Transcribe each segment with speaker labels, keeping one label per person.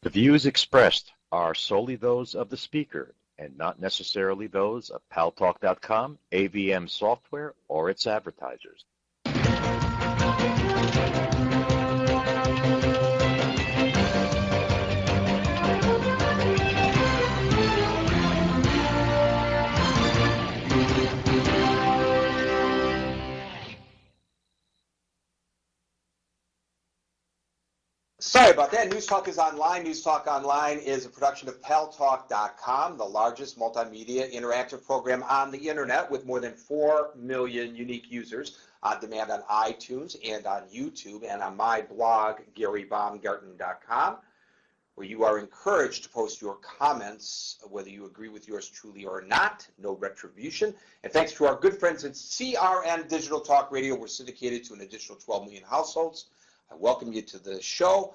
Speaker 1: The views expressed are solely those of the speaker and not necessarily those of Paltalk.com, AVM Software, or its advertisers.
Speaker 2: Sorry about that. News Talk is online. News Talk Online is a production of Paltalk.com, the largest multimedia interactive program on the internet with more than 4 million unique users on demand on iTunes and on YouTube and on my blog, GaryBaumgarten.com, where you are encouraged to post your comments, whether you agree with yours truly or not. No retribution. And thanks to our good friends at CRN Digital Talk Radio, we're syndicated to an additional 12 million households. I welcome you to the show.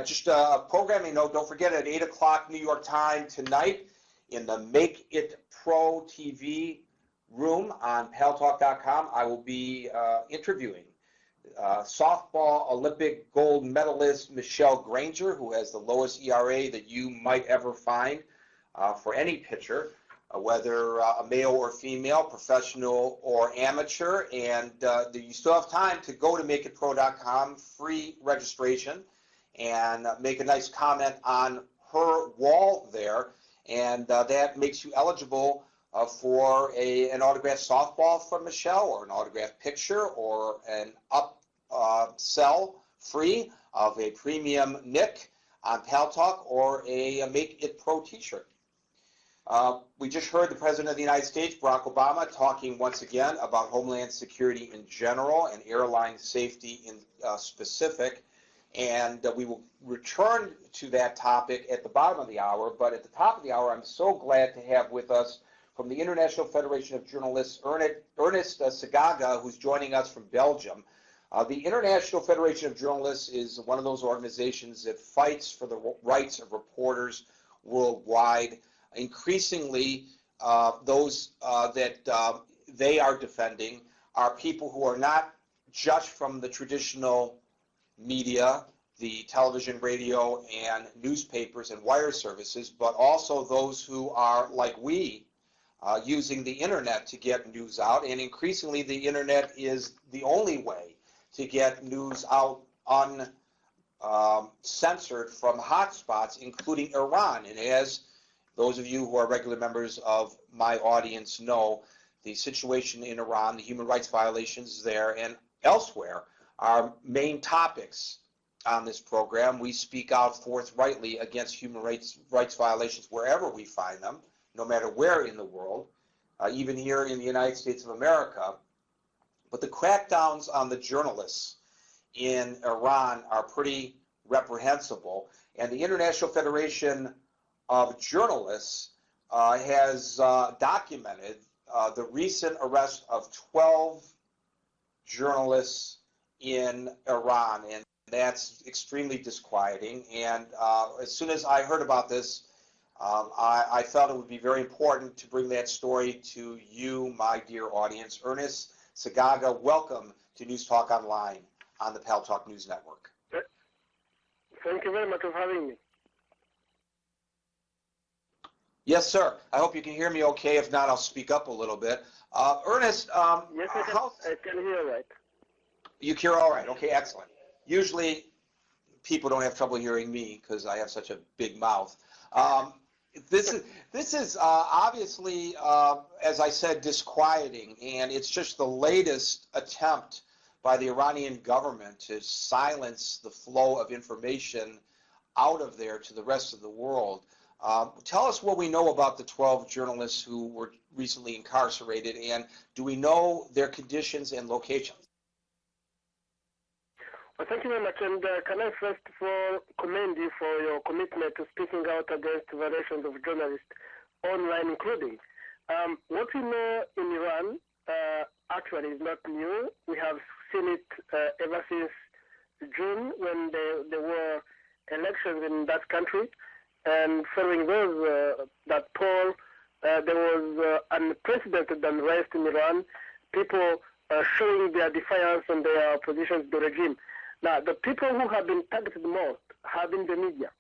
Speaker 2: Just a programming note, don't forget at 8 o'clock New York time tonight in the Make It Pro TV room on Paltalk.com, I will be interviewing softball Olympic gold medalist Michelle Granger, who has the lowest ERA that you might ever find for any pitcher, whether a male or female, professional or amateur, and you still have time to go to makeitpro.com, free registration, and make a nice comment on her wall there, and that makes you eligible for an autographed softball from Michelle, or an autographed picture, or an upsell free of a premium Nick on Paltalk, or a Make It Pro t-shirt. We just heard the President of the United States, Barack Obama, talking once again about Homeland Security in general and airline safety in specific. And we will return to that topic at the bottom of the hour. But at the top of the hour, I'm so glad to have with us from the International Federation of Journalists, Ernest Sagaga, who's joining us from Belgium. The International Federation of Journalists is one of those organizations that fights for the rights of reporters worldwide. Increasingly, those that they are defending are people who are not just from the traditional media, the television, radio, and newspapers and wire services, but also those who are, like we, using the internet to get news out. And increasingly, the internet is the only way to get news out uncensored from hotspots, including Iran. And as those of you who are regular members of my audience know, the situation in Iran, the human rights violations there and elsewhere are main topics on this program. We speak out forthrightly against human rights violations wherever we find them, no matter where in the world, even here in the United States of America. But the crackdowns on the journalists in Iran are pretty reprehensible, and the International Federation of Journalists has documented the recent arrest of 12 journalists in Iran, and that's extremely disquieting. And as soon as I heard about this, I felt it would be very important to bring that story to you, my dear audience. Ernest Sagaga, welcome to News Talk Online on the Paltalk News Network.
Speaker 3: Thank you very much for having me.
Speaker 2: Yes, sir. I hope you can hear me okay. If not, I'll speak up a little bit. Ernest,
Speaker 3: yes, I can hear right.
Speaker 2: You hear all right. Okay, excellent. Usually people don't have trouble hearing me because I have such a big mouth. This is obviously, as I said, disquieting, and it's just the latest attempt by the Iranian government to silence the flow of information out of there to the rest of the world. Tell us what we know about the 12 journalists who were recently incarcerated, and do we know their conditions and locations?
Speaker 3: Well, thank you very much, and can I first of all commend you for your commitment to speaking out against violations of journalists online, including. What we know in Iran actually is not new. We have seen it ever since June when there were elections in that country. And following those, that poll, there was unprecedented unrest in Iran, people showing their defiance and their opposition to the regime. Now, the people who have been targeted most have been the media.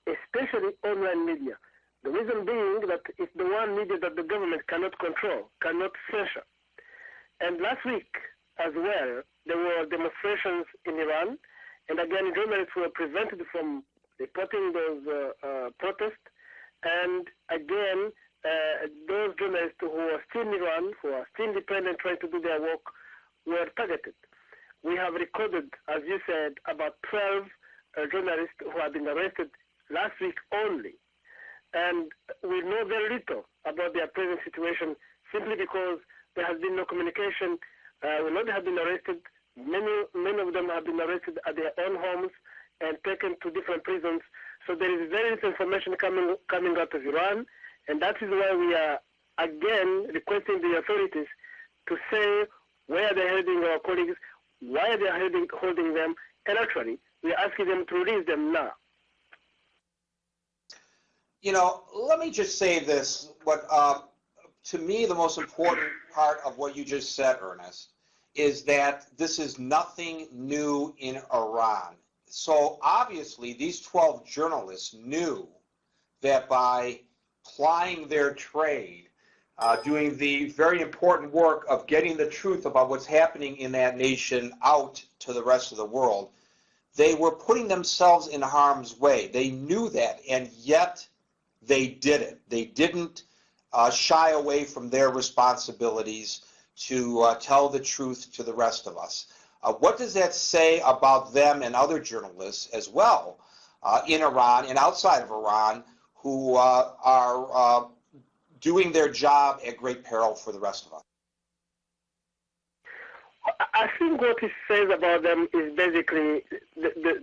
Speaker 3: especially online media. The reason being that it's the one media that the government cannot control, cannot censor. And last week as well, there were demonstrations in Iran, and again, journalists were prevented from reporting those protests. And again, those journalists who are still in Iran, who are still independent, trying to do their work, were targeted. We have recorded, as you said, about 12 journalists who have been arrested last week only. And we know very little about their present situation simply because there has been no communication. We know they have been arrested. Many of them have been arrested at their own homes and taken to different prisons. So there is very little information coming out of Iran, and that is why we are again requesting the authorities to say where they're holding our colleagues, why they are holding them, and actually we are asking them to release them now.
Speaker 2: You know, let me just say this. What to me, the most important part of what you just said, Ernest, is that this is nothing new in Iran. So obviously, these 12 journalists knew that by plying their trade, doing the very important work of getting the truth about what's happening in that nation out to the rest of the world, they were putting themselves in harm's way. They knew that, and yet they did it. They didn't shy away from their responsibilities to tell the truth to the rest of us. What does that say about them and other journalists as well in Iran and outside of Iran who are doing their job at great peril for the rest of us?
Speaker 3: I think what it says about them is basically the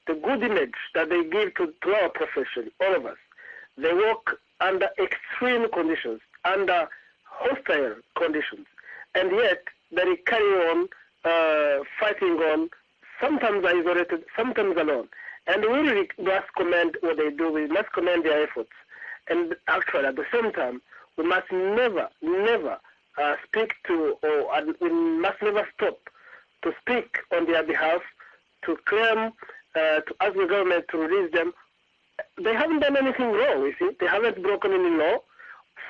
Speaker 3: good image that they give to our profession, all of us. They work under extreme conditions, under hostile conditions, and yet they carry on fighting on, sometimes isolated, sometimes alone. And we really must commend what they do. We must commend their efforts. And actually, at the same time, we must never speak to, or we must never stop to speak on their behalf, to claim, to ask the government to release them. They haven't done anything wrong, you see. They haven't broken any law.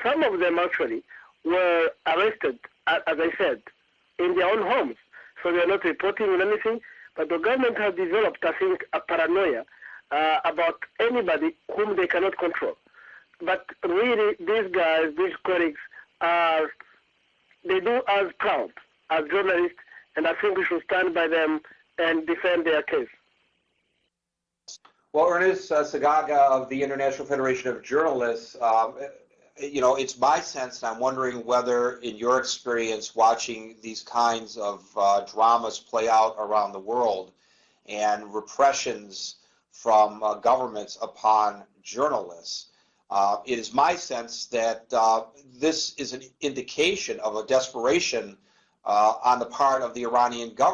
Speaker 3: Some of them actually were arrested, as I said, in their own homes. So they are not reporting on anything. But the government has developed, I think, a paranoia about anybody whom they cannot control. But really, these guys, these colleagues, they do us proud as journalists, and I think we should stand by them and defend their case.
Speaker 2: Well, Ernest Sagaga of the International Federation of Journalists, you know, it's my sense, and I'm wondering whether, in your experience watching these kinds of dramas play out around the world and repressions from governments upon journalists, it is my sense that this is an indication of a desperation on the part of the Iranian government